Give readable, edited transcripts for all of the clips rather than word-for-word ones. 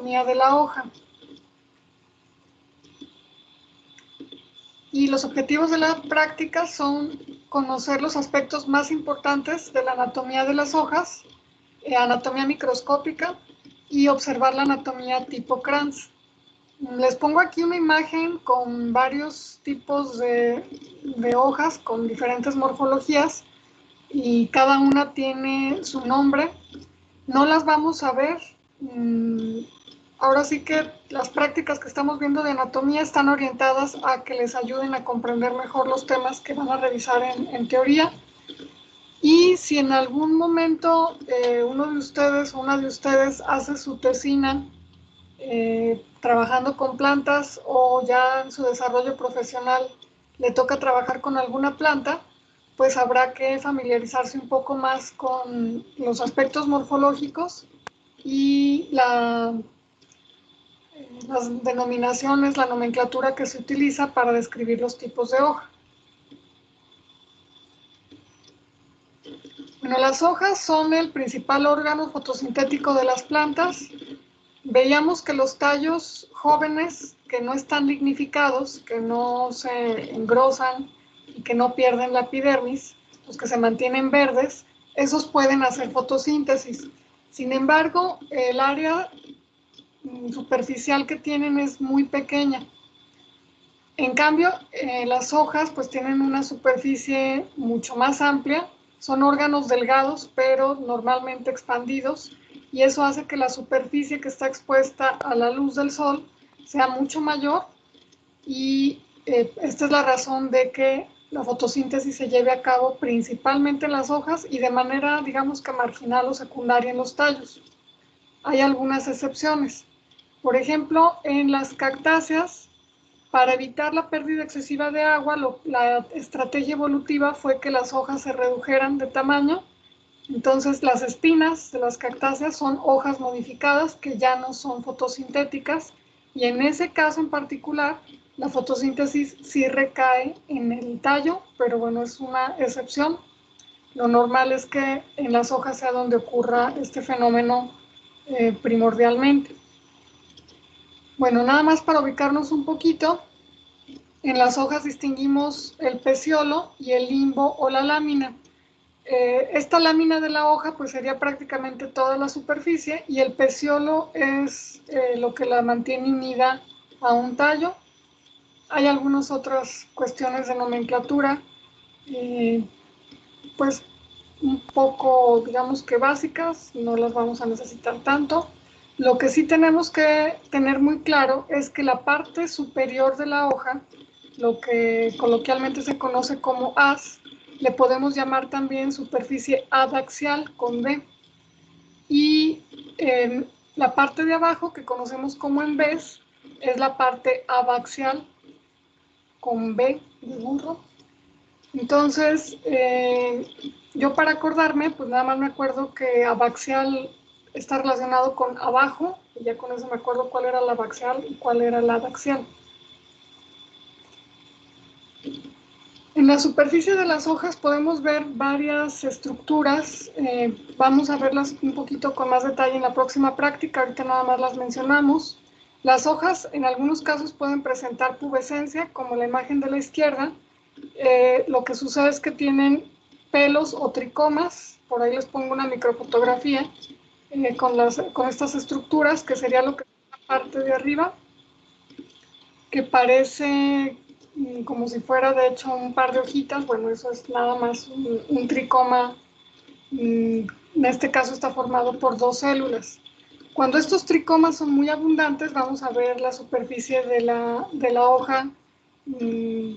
anatomía de la hoja. Y los objetivos de la práctica son conocer los aspectos más importantes de la anatomía de las hojas, anatomía microscópica y observar la anatomía tipo Kranz. Les pongo aquí una imagen con varios tipos de hojas con diferentes morfologías y cada una tiene su nombre. No las vamos a ver. Ahora sí que las prácticas que estamos viendo de anatomía están orientadas a que les ayuden a comprender mejor los temas que van a revisar en teoría. Y si en algún momento uno de ustedes o una de ustedes hace su tesina trabajando con plantas o ya en su desarrollo profesional le toca trabajar con alguna planta, pues habrá que familiarizarse un poco más con los aspectos morfológicos y las denominaciones, la nomenclatura que se utiliza para describir los tipos de hoja. Bueno, las hojas son el principal órgano fotosintético de las plantas. Veíamos que los tallos jóvenes que no están lignificados, que no se engrosan y que no pierden la epidermis, los que se mantienen verdes, esos pueden hacer fotosíntesis. Sin embargo, el área superficial que tienen es muy pequeña. En cambio, las hojas pues tienen una superficie mucho más amplia, son órganos delgados pero normalmente expandidos y eso hace que la superficie que está expuesta a la luz del sol sea mucho mayor y esta es la razón de que la fotosíntesis se lleve a cabo principalmente en las hojas y de manera, digamos que marginal o secundaria en los tallos. Hay algunas excepciones. Por ejemplo, en las cactáceas, para evitar la pérdida excesiva de agua, la estrategia evolutiva fue que las hojas se redujeran de tamaño. Entonces, las espinas de las cactáceas son hojas modificadas que ya no son fotosintéticas y en ese caso en particular, la fotosíntesis sí recae en el tallo, pero bueno, es una excepción. Lo normal es que en las hojas sea donde ocurra este fenómeno primordialmente. Bueno, nada más para ubicarnos un poquito, en las hojas distinguimos el peciolo y el limbo o la lámina. Esta lámina de la hoja pues sería prácticamente toda la superficie y el peciolo es lo que la mantiene unida a un tallo. Hay algunas otras cuestiones de nomenclatura, pues un poco, digamos que básicas, no las vamos a necesitar tanto. Lo que sí tenemos que tener muy claro es que la parte superior de la hoja, lo que coloquialmente se conoce como haz, le podemos llamar también superficie adaxial con D. Y la parte de abajo, que conocemos como embés, es la parte abaxial con B de burro. Entonces, yo para acordarme, pues nada más me acuerdo que abaxial está relacionado con abajo, y ya con eso me acuerdo cuál era la abaxial y cuál era la adaxial. En la superficie de las hojas podemos ver varias estructuras, vamos a verlas un poquito con más detalle en la próxima práctica, ahorita nada más las mencionamos. Las hojas en algunos casos pueden presentar pubescencia, como la imagen de la izquierda. Lo que sucede es que tienen pelos o tricomas, por ahí les pongo una microfotografía, con estas estructuras, que sería lo que es la parte de arriba, que parece como si fuera de hecho un par de hojitas. Bueno, eso es nada más un tricoma, en este caso está formado por dos células. Cuando estos tricomas son muy abundantes, vamos a ver la superficie de la hoja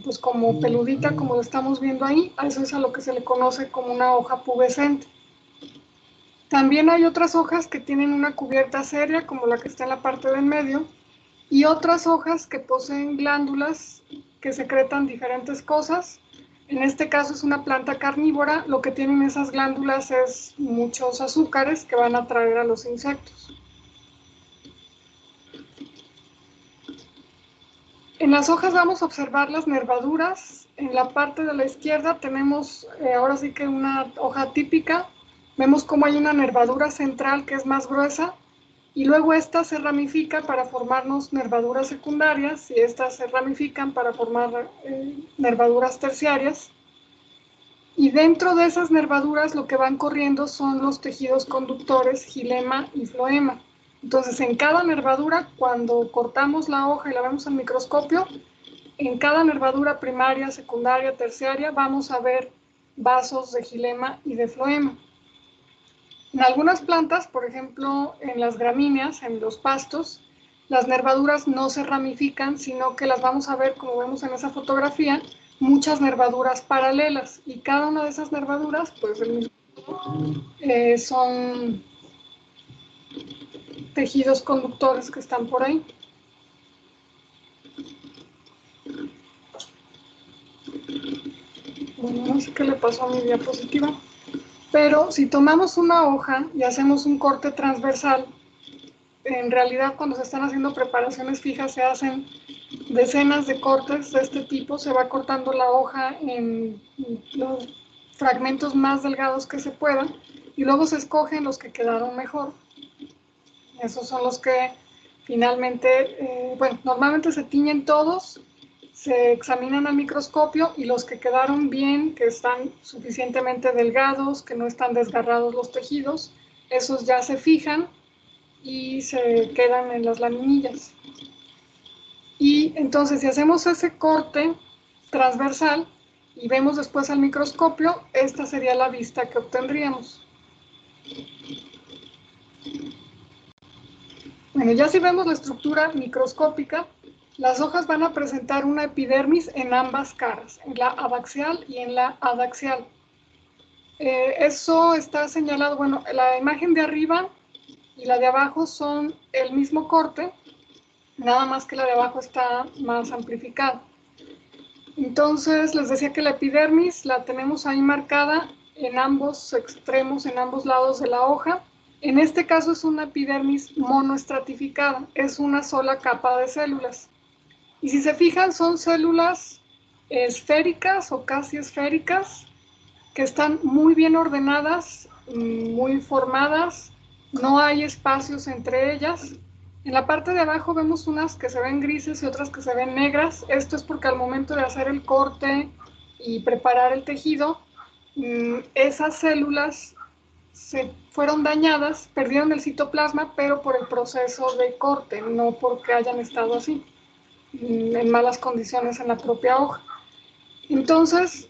pues como peludita, como lo estamos viendo ahí. A eso es a lo que se le conoce como una hoja pubescente. También hay otras hojas que tienen una cubierta seria, como la que está en la parte del medio, y otras hojas que poseen glándulas que secretan diferentes cosas. En este caso es una planta carnívora, lo que tienen esas glándulas es muchos azúcares que van a atraer a los insectos. En las hojas vamos a observar las nervaduras. En la parte de la izquierda tenemos ahora sí que una hoja típica. Vemos cómo hay una nervadura central que es más gruesa y luego estas se ramifican para formarnos nervaduras secundarias, y estas se ramifican para formar nervaduras terciarias. Y dentro de esas nervaduras lo que van corriendo son los tejidos conductores, xilema y floema. Entonces, en cada nervadura, cuando cortamos la hoja y la vemos al microscopio, en cada nervadura primaria, secundaria, terciaria, vamos a ver vasos de xilema y de floema. En algunas plantas, por ejemplo, en las gramíneas, en los pastos, las nervaduras no se ramifican, sino que las vamos a ver, como vemos en esa fotografía, muchas nervaduras paralelas, y cada una de esas nervaduras, pues son tejidos conductores que están por ahí. Bueno, no sé qué le pasó a mi diapositiva, pero si tomamos una hoja y hacemos un corte transversal, en realidad cuando se están haciendo preparaciones fijas se hacen decenas de cortes de este tipo, se va cortando la hoja en los fragmentos más delgados que se puedan, y luego se escogen los que quedaron mejor. Esos son los que finalmente, bueno, normalmente se tiñen todos, se examinan al microscopio, y los que quedaron bien, que están suficientemente delgados, que no están desgarrados los tejidos, esos ya se fijan y se quedan en las laminillas. Y entonces, si hacemos ese corte transversal y vemos después al microscopio, esta sería la vista que obtendríamos. Bueno, ya si vemos la estructura microscópica, las hojas van a presentar una epidermis en ambas caras, en la abaxial y en la adaxial. Eso está señalado, bueno, la imagen de arriba y la de abajo son el mismo corte, nada más que la de abajo está más amplificada. Entonces, les decía que la epidermis la tenemos ahí marcada en ambos extremos, en ambos lados de la hoja. En este caso es una epidermis monoestratificada, es una sola capa de células. Y si se fijan, son células esféricas o casi esféricas, que están muy bien ordenadas, muy formadas, no hay espacios entre ellas. En la parte de abajo vemos unas que se ven grises y otras que se ven negras. Esto es porque al momento de hacer el corte y preparar el tejido, esas células se fueron dañadas, perdieron el citoplasma, pero por el proceso de corte, no porque hayan estado así, en malas condiciones en la propia hoja. Entonces,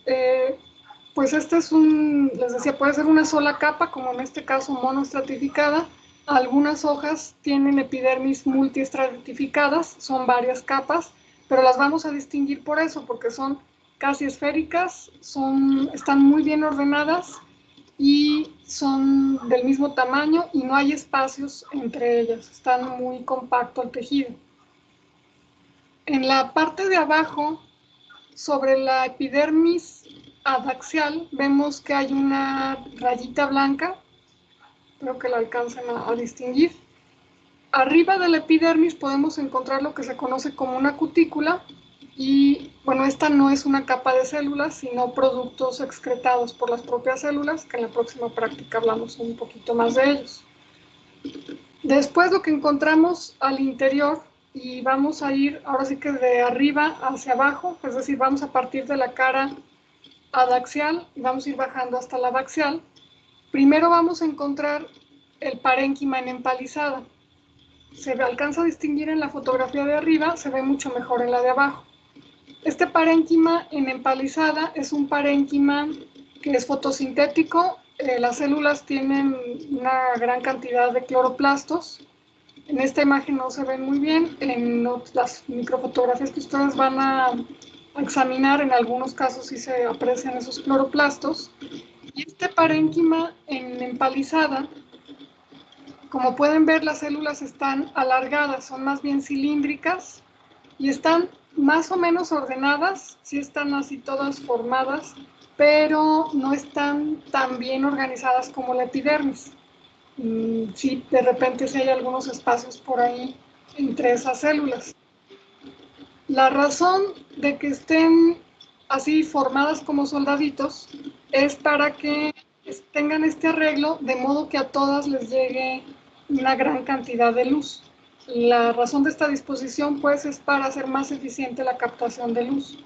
pues este es les decía, puede ser una sola capa, como en este caso monoestratificada. Algunas hojas tienen epidermis multiestratificadas, son varias capas, pero las vamos a distinguir por eso, porque son casi esféricas, están muy bien ordenadas y son del mismo tamaño y no hay espacios entre ellas, están muy compacto el tejido. En la parte de abajo, sobre la epidermis adaxial, vemos que hay una rayita blanca, espero que la alcancen a distinguir. Arriba de la epidermis podemos encontrar lo que se conoce como una cutícula, y bueno, esta no es una capa de células, sino productos excretados por las propias células, que en la próxima práctica hablamos un poquito más de ellos. Después lo que encontramos al interior, y vamos a ir ahora sí que de arriba hacia abajo, es decir, vamos a partir de la cara adaxial y vamos a ir bajando hasta la abaxial. Primero vamos a encontrar el parénquima en empalizada. Se alcanza a distinguir en la fotografía de arriba, se ve mucho mejor en la de abajo. Este parénquima en empalizada es un parénquima que es fotosintético. Las células tienen una gran cantidad de cloroplastos. En esta imagen no se ven muy bien. En las microfotografías que ustedes van a examinar, en algunos casos sí se aprecian esos cloroplastos. Y este parénquima en empalizada, como pueden ver, las células están alargadas, son más bien cilíndricas y están más o menos ordenadas, sí están así todas formadas, pero no están tan bien organizadas como la epidermis. Sí, de repente sí hay algunos espacios por ahí entre esas células. La razón de que estén así formadas como soldaditos es para que tengan este arreglo, de modo que a todas les llegue una gran cantidad de luz. La razón de esta disposición, pues, es para hacer más eficiente la captación de luz.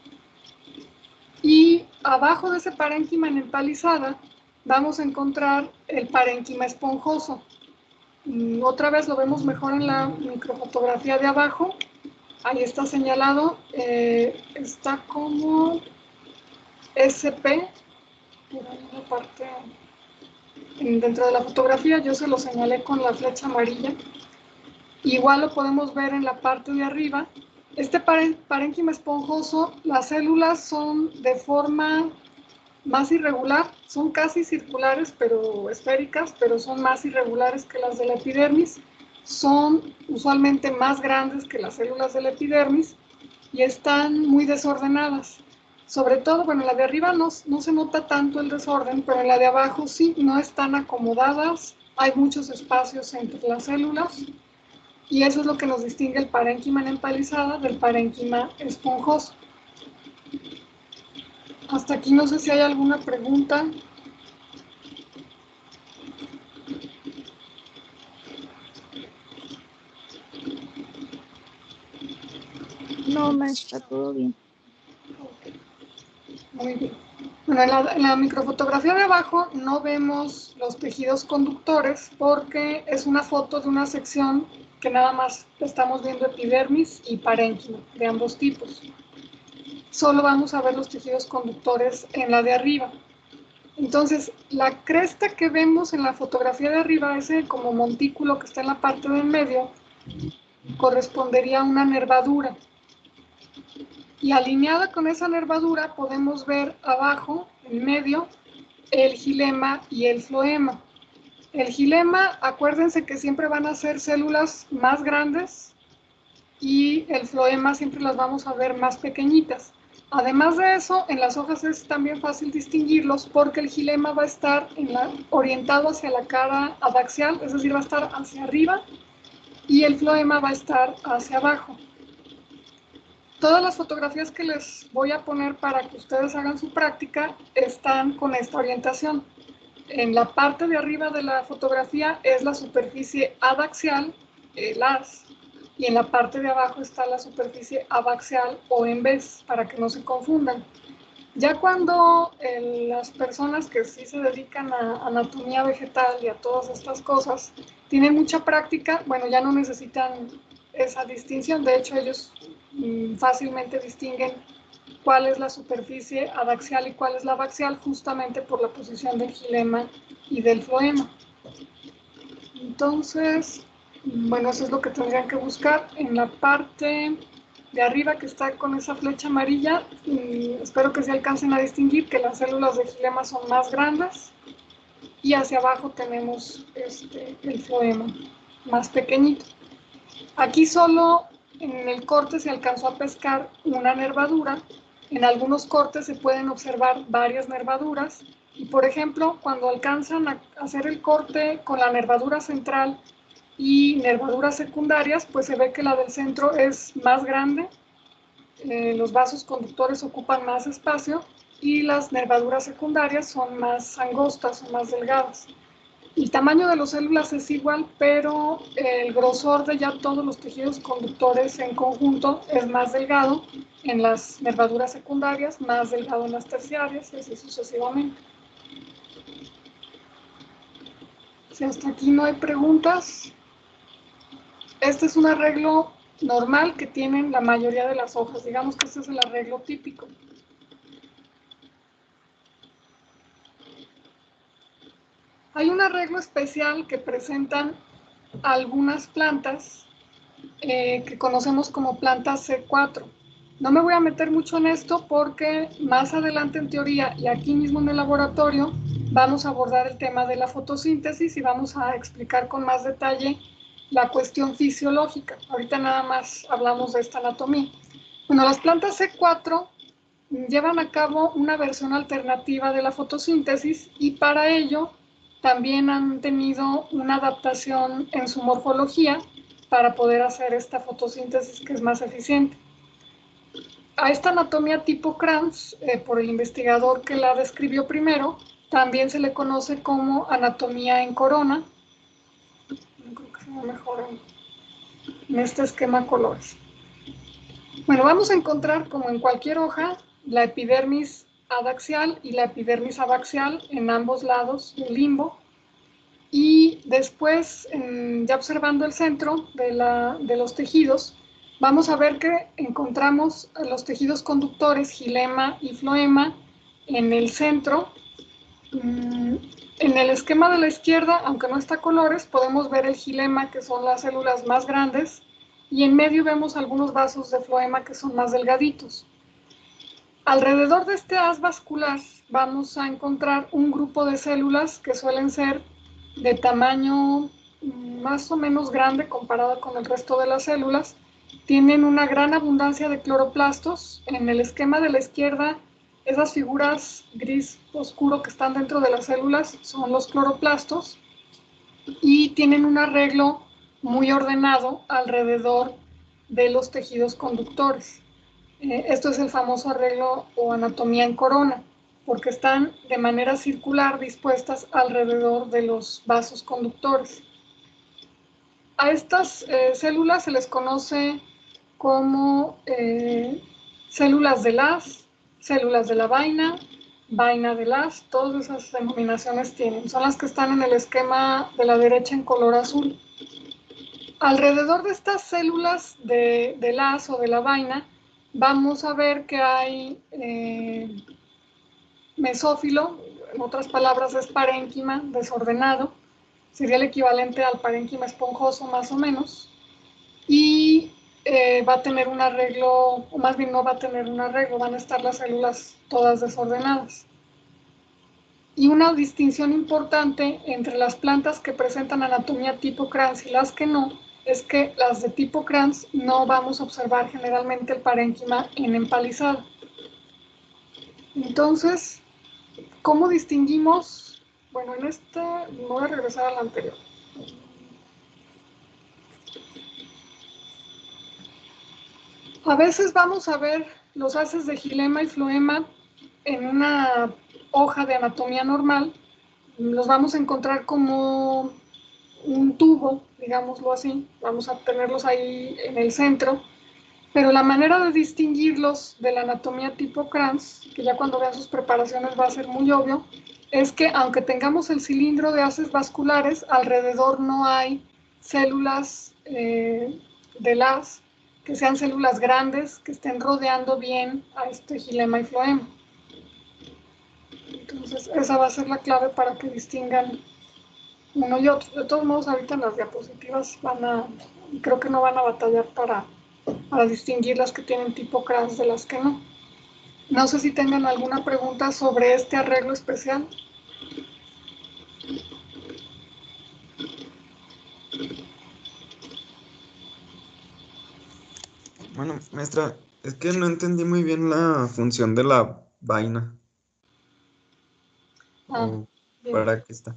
Y abajo de ese parénquima en empalizada vamos a encontrar el parénquima esponjoso. Otra vez lo vemos mejor en la microfotografía de abajo. Ahí está señalado, está como SP, por ahí una parte dentro de la fotografía, yo se lo señalé con la flecha amarilla. Igual lo podemos ver en la parte de arriba. Este parénquima esponjoso, las células son de forma más irregular, son casi circulares, pero esféricas, pero son más irregulares que las de la epidermis. Son usualmente más grandes que las células de la epidermis y están muy desordenadas. Sobre todo, bueno, en la de arriba no se nota tanto el desorden, pero en la de abajo sí, no están acomodadas, hay muchos espacios entre las células y eso es lo que nos distingue el parénquima en empalizada del parénquima esponjoso. Hasta aquí no sé si hay alguna pregunta. No, maestra, todo bien. Muy bien. Bueno, en la microfotografía de abajo no vemos los tejidos conductores porque es una foto de una sección que nada más estamos viendo epidermis y parénquima de ambos tipos. Solo vamos a ver los tejidos conductores en la de arriba. Entonces, la cresta que vemos en la fotografía de arriba, ese como montículo que está en la parte de en medio, correspondería a una nervadura. Y alineada con esa nervadura podemos ver abajo, en medio, el xilema y el floema. El xilema, acuérdense que siempre van a ser células más grandes y el floema siempre las vamos a ver más pequeñitas. Además de eso, en las hojas es también fácil distinguirlos porque el xilema va a estar orientado hacia la cara adaxial, es decir, va a estar hacia arriba y el floema va a estar hacia abajo. Todas las fotografías que les voy a poner para que ustedes hagan su práctica están con esta orientación. En la parte de arriba de la fotografía es la superficie adaxial, el as, y en la parte de abajo está la superficie abaxial o en vez, para que no se confundan. Ya cuando las personas que sí se dedican a anatomía vegetal y a todas estas cosas tienen mucha práctica, bueno, ya no necesitan esa distinción. De hecho, ellos fácilmente distinguen cuál es la superficie adaxial y cuál es la abaxial, justamente por la posición del xilema y del floema. Entonces, bueno, eso es lo que tendrían que buscar en la parte de arriba que está con esa flecha amarilla. Espero que se alcancen a distinguir que las células de xilema son más grandes y hacia abajo tenemos el floema más pequeñito. Aquí solo en el corte se alcanzó a pescar una nervadura. En algunos cortes se pueden observar varias nervaduras y, por ejemplo, cuando alcanzan a hacer el corte con la nervadura central y nervaduras secundarias, pues se ve que la del centro es más grande, los vasos conductores ocupan más espacio y las nervaduras secundarias son más angostas o más delgadas. El tamaño de las células es igual, pero el grosor de ya todos los tejidos conductores en conjunto es más delgado en las nervaduras secundarias, más delgado en las terciarias y así sucesivamente. Si hasta aquí no hay preguntas, este es un arreglo normal que tienen la mayoría de las hojas. Digamos que este es el arreglo típico. Hay un arreglo especial que presentan algunas plantas que conocemos como plantas C4. No me voy a meter mucho en esto porque más adelante en teoría y aquí mismo en el laboratorio vamos a abordar el tema de la fotosíntesis y vamos a explicar con más detalle la cuestión fisiológica. Ahorita nada más hablamos de esta anatomía. Bueno, las plantas C4 llevan a cabo una versión alternativa de la fotosíntesis y para ello también han tenido una adaptación en su morfología para poder hacer esta fotosíntesis que es más eficiente. A esta anatomía tipo Kranz, por el investigador que la describió primero, también se le conoce como anatomía en corona. No creo que mejor en este esquema colores. Bueno, vamos a encontrar, como en cualquier hoja, la epidermis adaxial y la epidermis abaxial en ambos lados del limbo. Y después, ya observando el centro de los tejidos, vamos a ver que encontramos los tejidos conductores, xilema y floema, en el centro. En el esquema de la izquierda, aunque no está colores, podemos ver el xilema, que son las células más grandes, y en medio vemos algunos vasos de floema que son más delgaditos. Alrededor de este haz vascular vamos a encontrar un grupo de células que suelen ser de tamaño más o menos grande comparado con el resto de las células. Tienen una gran abundancia de cloroplastos. En el esquema de la izquierda, esas figuras gris oscuro que están dentro de las células son los cloroplastos y tienen un arreglo muy ordenado alrededor de los tejidos conductores. Esto es el famoso arreglo o anatomía en corona, porque están de manera circular dispuestas alrededor de los vasos conductores. A estas células se les conoce como células de Las, células de la vaina, vaina de Las, todas esas denominaciones tienen. Son las que están en el esquema de la derecha en color azul. Alrededor de estas células de Las o de la vaina, vamos a ver que hay mesófilo, en otras palabras es parénquima desordenado, sería el equivalente al parénquima esponjoso más o menos, y va a tener un arreglo, o más bien no va a tener un arreglo, van a estar las células todas desordenadas. Y una distinción importante entre las plantas que presentan anatomía tipo Kranz y las que no, es que las de tipo Kranz no vamos a observar generalmente el parénquima en empalizado. Entonces, ¿cómo distinguimos? Bueno, en este voy a regresar al anterior. A veces vamos a ver los haces de xilema y floema en una hoja de anatomía normal. Los vamos a encontrar como un tubo, digámoslo así. Vamos a tenerlos ahí en el centro. Pero la manera de distinguirlos de la anatomía tipo Kranz, que ya cuando vean sus preparaciones va a ser muy obvio, es que aunque tengamos el cilindro de haces vasculares, alrededor no hay células de Las, que sean células grandes, que estén rodeando bien a este xilema y floema. Entonces, esa va a ser la clave para que distingan uno y otro. De todos modos, ahorita en las diapositivas creo que no van a batallar para distinguir las que tienen tipo Kranz de las que no. No sé si tengan alguna pregunta sobre este arreglo especial. Bueno, maestra, es que no entendí muy bien la función de la vaina. ¿O para qué está?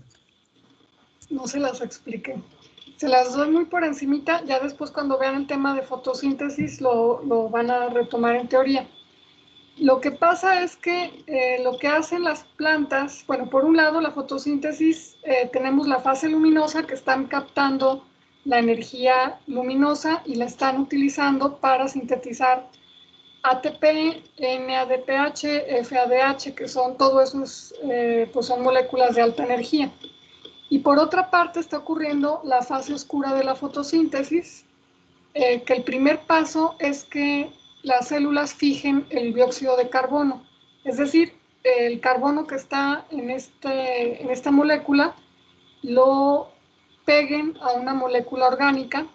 No se las expliqué. Se las doy muy por encimita, ya después cuando vean el tema de fotosíntesis lo van a retomar en teoría. Lo que pasa es que lo que hacen las plantas, bueno, por un lado la fotosíntesis, tenemos la fase luminosa que están captando la energía luminosa y la están utilizando para sintetizar ATP, NADPH, FADH, que son todo eso, pues son moléculas de alta energía. Y por otra parte está ocurriendo la fase oscura de la fotosíntesis, que el primer paso es que las células fijen el dióxido de carbono, es decir, el carbono que está en esta molécula lo peguen a una molécula orgánica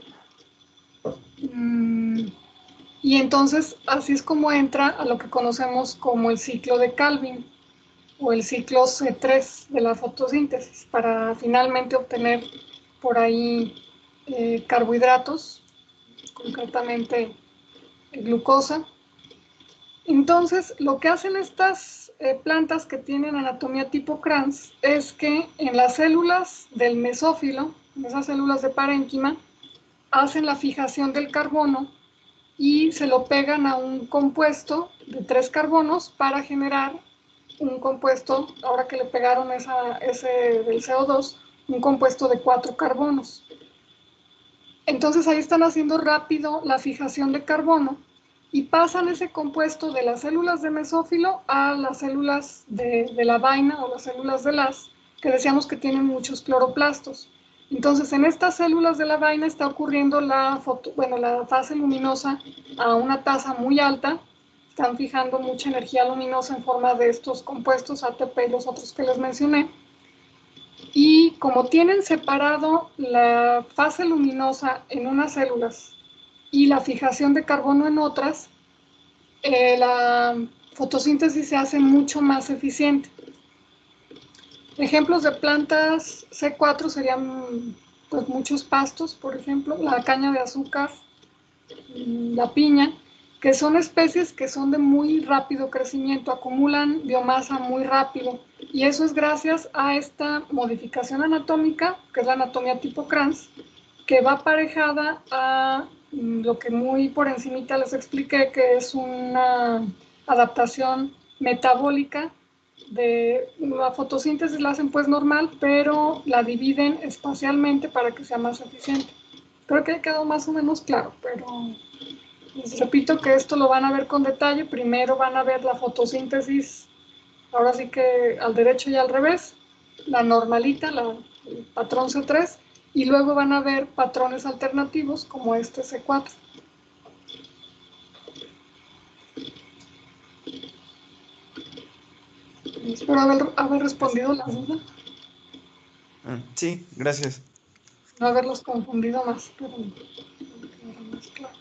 y entonces así es como entra a lo que conocemos como el ciclo de Calvin o el ciclo C3 de la fotosíntesis para finalmente obtener por ahí carbohidratos, concretamente glucosa. Entonces, lo que hacen estas plantas que tienen anatomía tipo Kranz es que en las células del mesófilo, en esas células de parénquima, hacen la fijación del carbono y se lo pegan a un compuesto de 3 carbonos para generar un compuesto, ahora que le pegaron ese del CO2, un compuesto de 4 carbonos. Entonces ahí están haciendo rápido la fijación de carbono y pasan ese compuesto de las células de mesófilo a las células de la vaina o las células de las que decíamos que tienen muchos cloroplastos. Entonces en estas células de la vaina está ocurriendo la fase luminosa a una tasa muy alta. Están fijando mucha energía luminosa en forma de estos compuestos ATP y los otros que les mencioné. Y como tienen separado la fase luminosa en unas células y la fijación de carbono en otras, la fotosíntesis se hace mucho más eficiente. Ejemplos de plantas C4 serían pues, muchos pastos, por ejemplo, la caña de azúcar, la piña, que son especies que son de muy rápido crecimiento, acumulan biomasa muy rápido, y eso es gracias a esta modificación anatómica, que es la anatomía tipo Kranz, que va aparejada a lo que muy por encimita les expliqué, que es una adaptación metabólica. De la fotosíntesis la hacen pues normal, pero la dividen espacialmente para que sea más eficiente. Creo que quedó más o menos claro, pero les repito que esto lo van a ver con detalle. Primero van a ver la fotosíntesis, ahora sí que al derecho y al revés, la normalita, el patrón C3, y luego van a ver patrones alternativos como este C4. Espero haber respondido la duda. Sí, gracias. No haberlos confundido más, pero más claro.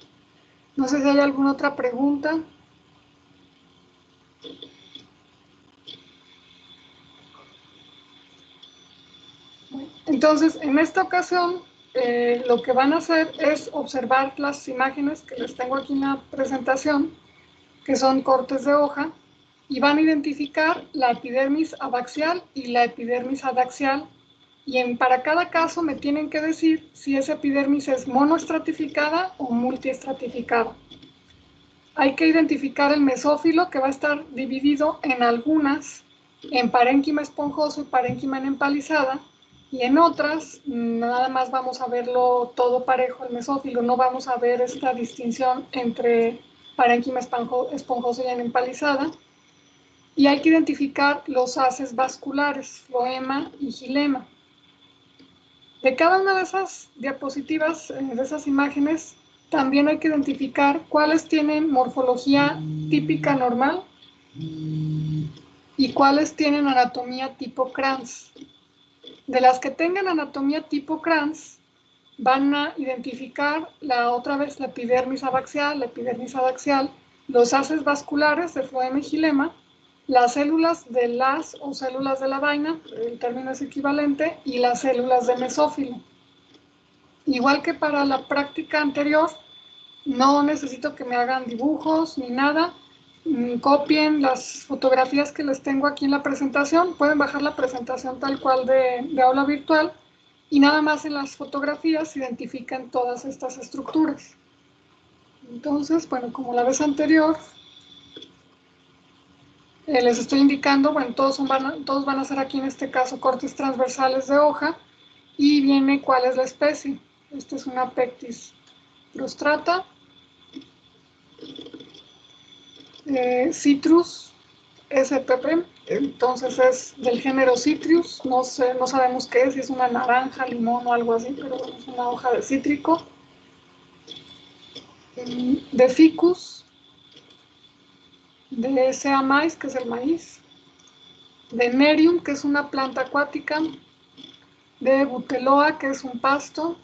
No sé si hay alguna otra pregunta. Entonces, en esta ocasión, lo que van a hacer es observar las imágenes que les tengo aquí en la presentación, que son cortes de hoja, y van a identificar la epidermis abaxial y la epidermis adaxial, y para cada caso me tienen que decir si esa epidermis es monoestratificada o multiestratificada. Hay que identificar el mesófilo, que va a estar dividido en algunas, en parénquima esponjoso y parénquima en empalizada, y en otras nada más vamos a verlo todo parejo el mesófilo, no vamos a ver esta distinción entre parénquima esponjoso y en empalizada. Y hay que identificar los haces vasculares, floema y xilema. De cada una de esas diapositivas, de esas imágenes, también hay que identificar cuáles tienen morfología típica normal y cuáles tienen anatomía tipo Kranz. De las que tengan anatomía tipo Kranz, van a identificar otra vez la epidermis abaxial, la epidermis adaxial, los haces vasculares de floema y xilema, las células de las o células de la vaina, el término es equivalente, y las células de mesófilo. Igual que para la práctica anterior, no necesito que me hagan dibujos ni nada. Copien las fotografías que les tengo aquí en la presentación. Pueden bajar la presentación tal cual de aula virtual y nada más en las fotografías identifican todas estas estructuras. Entonces, bueno, como la vez anterior, les estoy indicando, bueno, todos van a ser aquí en este caso cortes transversales de hoja y viene cuál es la especie. Esta es una Pectis prostrata, Citrus spp, entonces es del género Citrus, no sabemos qué es, si es una naranja, limón o algo así, pero bueno, es una hoja de cítrico. De Ficus, de Sea Mais, que es el maíz, de Nerium, que es una planta acuática, de Buteloa, que es un pasto,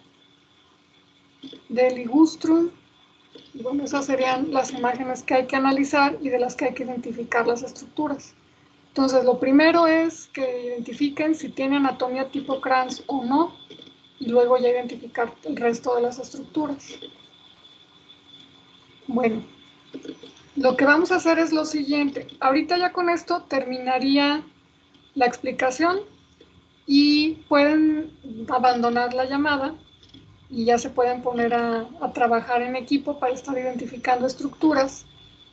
de Ligustrum. Y bueno, esas serían las imágenes que hay que analizar y de las que hay que identificar las estructuras. Entonces, lo primero es que identifiquen si tiene anatomía tipo Kranz o no, y luego ya identificar el resto de las estructuras. Bueno, lo que vamos a hacer es lo siguiente. Ahorita ya con esto terminaría la explicación y pueden abandonar la llamada y ya se pueden poner a trabajar en equipo para estar identificando estructuras.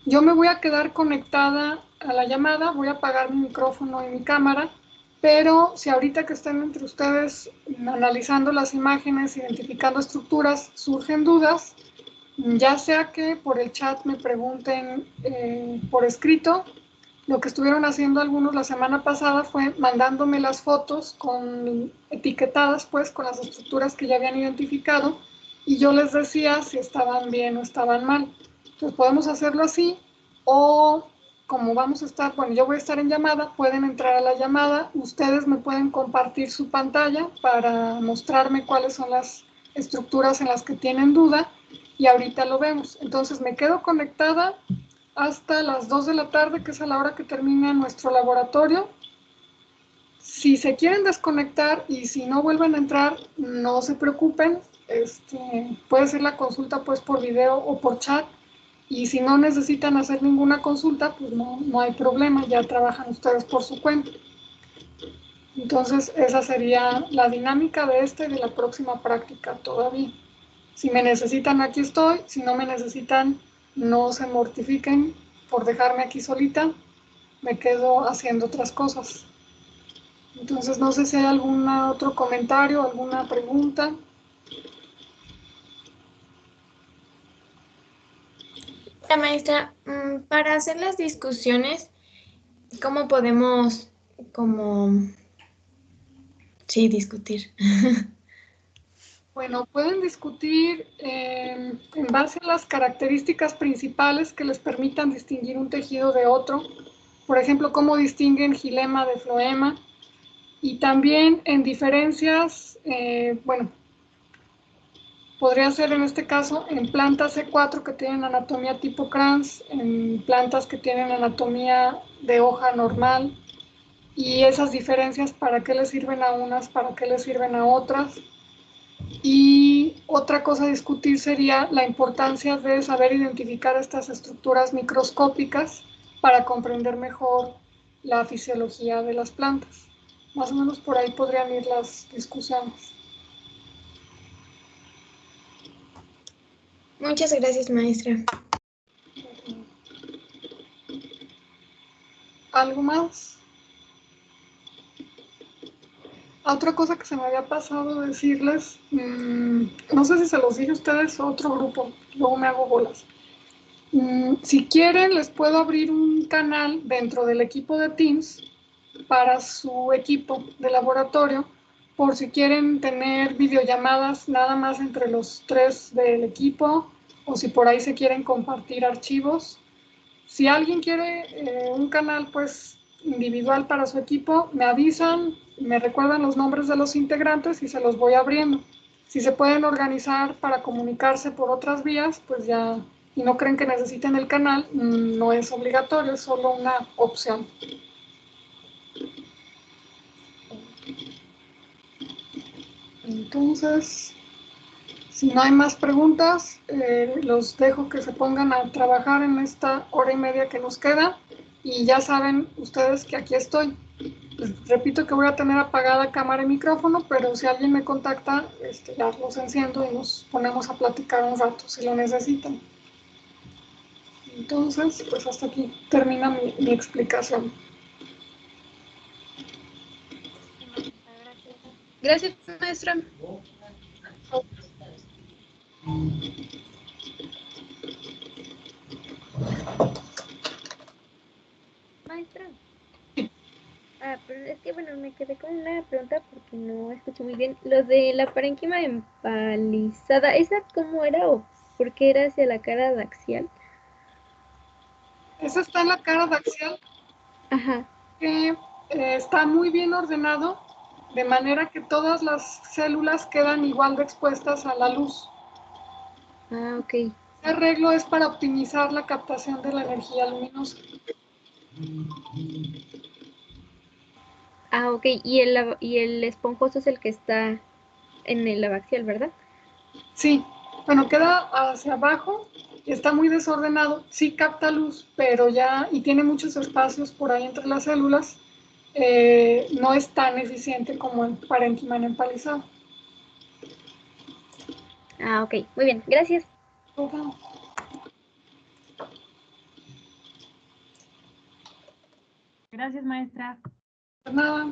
Yo me voy a quedar conectada a la llamada, voy a apagar mi micrófono y mi cámara pero si ahorita que estén entre ustedes analizando las imágenes, identificando estructuras, surgen dudas, ya sea que por el chat me pregunten por escrito. Lo que estuvieron haciendo algunos la semana pasada fue mandándome las fotos etiquetadas, pues, con las estructuras que ya habían identificado, y yo les decía si estaban bien o estaban mal. Entonces podemos hacerlo así, o como vamos a estar, bueno, yo voy a estar en llamada, pueden entrar a la llamada, ustedes me pueden compartir su pantalla para mostrarme cuáles son las estructuras en las que tienen duda, y ahorita lo vemos. Entonces me quedo conectada hasta las 2 de la tarde, que es a la hora que termina nuestro laboratorio. Si se quieren desconectar y si no vuelven a entrar, no se preocupen. Puede ser la consulta pues por video o por chat. Y si no necesitan hacer ninguna consulta, pues no hay problema, ya trabajan ustedes por su cuenta. Entonces, esa sería la dinámica de esta y de la próxima práctica todavía. Si me necesitan, aquí estoy. Si no me necesitan, no se mortifiquen por dejarme aquí solita. Me quedo haciendo otras cosas. Entonces, no sé si hay algún otro comentario, alguna pregunta. La maestra, para hacer las discusiones, ¿cómo podemos, sí, discutir? Bueno, pueden discutir en base a las características principales que les permitan distinguir un tejido de otro. Por ejemplo, cómo distinguen xilema de floema. Y también en diferencias, bueno, podría ser en este caso en plantas C4 que tienen anatomía tipo Kranz, en plantas que tienen anatomía de hoja normal, y esas diferencias para qué les sirven a unas, para qué les sirven a otras. Y otra cosa a discutir sería la importancia de saber identificar estas estructuras microscópicas para comprender mejor la fisiología de las plantas. Más o menos por ahí podrían ir las discusiones. Muchas gracias, maestra. ¿Algo más? Otra cosa que se me había pasado decirles, no sé si se los dije a ustedes o otro grupo, luego me hago bolas. Si quieren, les puedo abrir un canal dentro del equipo de Teams para su equipo de laboratorio, por si quieren tener videollamadas nada más entre los 3 del equipo, o si por ahí se quieren compartir archivos. Si alguien quiere un canal pues individual para su equipo, me avisan, me recuerdan los nombres de los integrantes y se los voy abriendo. Si se pueden organizar para comunicarse por otras vías, pues ya, y no creen que necesiten el canal, no es obligatorio, es solo una opción. Entonces, si no hay más preguntas, los dejo que se pongan a trabajar en esta hora y media que nos queda, y ya saben ustedes que aquí estoy. Les repito que voy a tener apagada cámara y micrófono, pero si alguien me contacta, ya los enciendo y nos ponemos a platicar un rato si lo necesitan. Entonces, pues hasta aquí termina mi explicación. Gracias, maestra. Maestra. Pero es que bueno, me quedé con una pregunta porque no escuché muy bien. Lo de la parénquima empalizada, ¿esa cómo era o por qué era hacia la cara daxial? Ese está en la cara daxial, Ajá. que está muy bien ordenado, de manera que todas las células quedan igual de expuestas a la luz. Ah, ok. Este arreglo es para optimizar la captación de la energía luminosa. Ah, ok. Y el esponjoso es el que está en el abaxial, ¿verdad? Sí, bueno, queda hacia abajo y está muy desordenado. Sí capta luz, pero ya, y tiene muchos espacios por ahí entre las células, no es tan eficiente como el parénquima en empalizado. Ah, ok. Muy bien. Gracias. Gracias, maestra. Nada.